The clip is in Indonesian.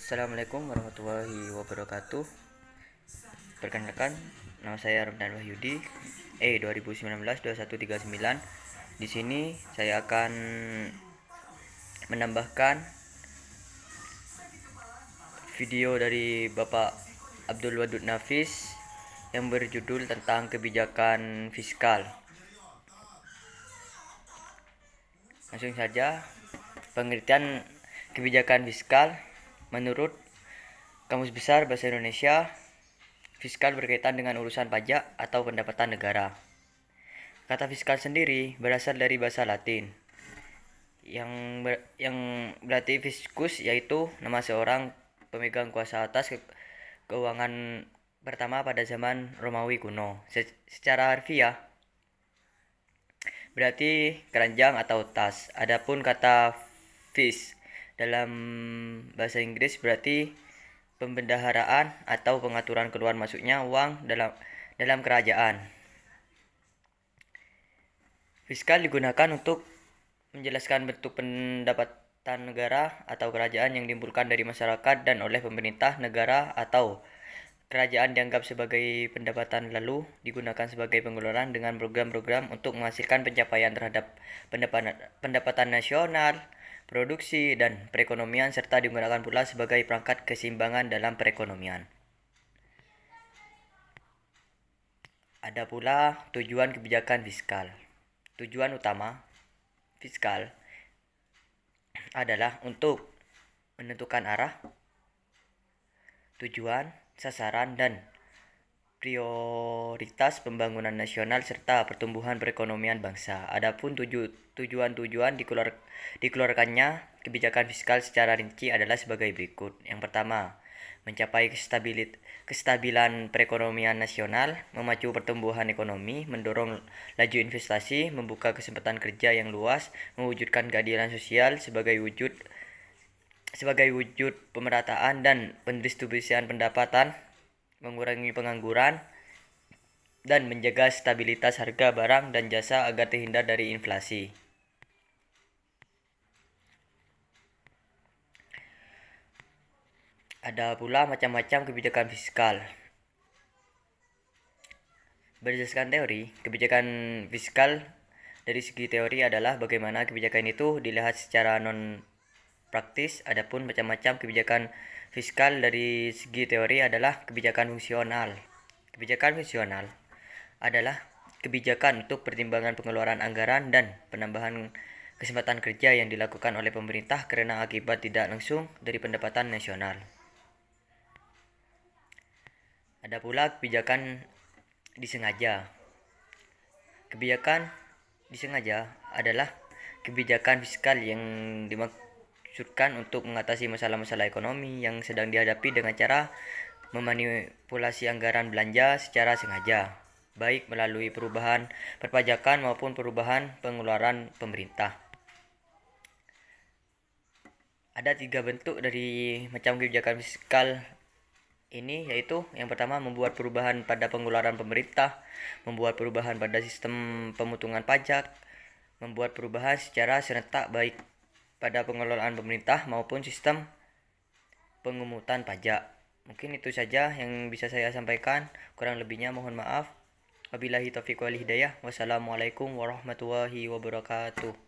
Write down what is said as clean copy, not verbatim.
Assalamualaikum warahmatullahi wabarakatuh. Perkenalkan, nama saya Ramdan Wahyudi, 2019-2139. Di sini saya akan menambahkan video dari Bapak Abdul Wadud Nafis yang berjudul tentang kebijakan fiskal. Langsung saja, pengertian kebijakan fiskal menurut Kamus Besar Bahasa Indonesia, fiskal berkaitan dengan urusan pajak atau pendapatan negara. Kata fiskal sendiri berasal dari bahasa Latin yang berarti fiskus, yaitu nama seorang pemegang kuasa atas keuangan pertama pada zaman Romawi kuno. Secara harfiah berarti keranjang atau tas. Adapun kata fis dalam bahasa Inggris berarti pembendaharaan atau pengaturan keluar masuknya uang dalam kerajaan. Fiskal digunakan untuk menjelaskan bentuk pendapatan negara atau kerajaan yang ditimbulkan dari masyarakat dan oleh pemerintah negara atau kerajaan dianggap sebagai pendapatan, lalu digunakan sebagai pengeluaran dengan program-program untuk menghasilkan pencapaian terhadap pendapatan nasional, produksi, dan perekonomian, serta digunakan pula sebagai perangkat keseimbangan dalam perekonomian. Ada pula tujuan kebijakan fiskal. Tujuan utama fiskal adalah untuk menentukan arah, tujuan, sasaran, dan prioritas pembangunan nasional serta pertumbuhan perekonomian bangsa. Adapun tujuan-tujuan dikeluarkannya kebijakan fiskal secara rinci adalah sebagai berikut. Yang pertama, mencapai kestabilan perekonomian nasional, memacu pertumbuhan ekonomi, mendorong laju investasi, membuka kesempatan kerja yang luas, mewujudkan keadilan sosial sebagai wujud pemerataan dan pendistribusian pendapatan, mengurangi pengangguran, dan menjaga stabilitas harga barang dan jasa agar terhindar dari inflasi. Ada pula macam-macam kebijakan fiskal. Berdasarkan teori, kebijakan fiskal dari segi teori adalah bagaimana kebijakan itu dilihat secara non-praktis. Adapun macam-macam kebijakan fiskal dari segi teori adalah kebijakan fungsional. Kebijakan fungsional adalah kebijakan untuk pertimbangan pengeluaran anggaran dan penambahan kesempatan kerja yang dilakukan oleh pemerintah karena akibat tidak langsung dari pendapatan nasional. Ada pula kebijakan disengaja. Kebijakan disengaja adalah kebijakan fiskal yang dimaksudkan untuk mengatasi masalah-masalah ekonomi yang sedang dihadapi dengan cara memanipulasi anggaran belanja secara sengaja, baik melalui perubahan perpajakan maupun perubahan pengeluaran pemerintah. Ada 3 bentuk dari macam kebijakan fiskal ini, yaitu yang pertama membuat perubahan pada pengeluaran pemerintah, membuat perubahan pada sistem pemotongan pajak, membuat perubahan secara serentak baik pada pengelolaan pemerintah maupun sistem pengumutan pajak. Mungkin itu saja yang bisa saya sampaikan, kurang lebihnya mohon maaf. Wabillahi taufiq wal hidayah. Wassalamualaikum warahmatullahi wabarakatuh.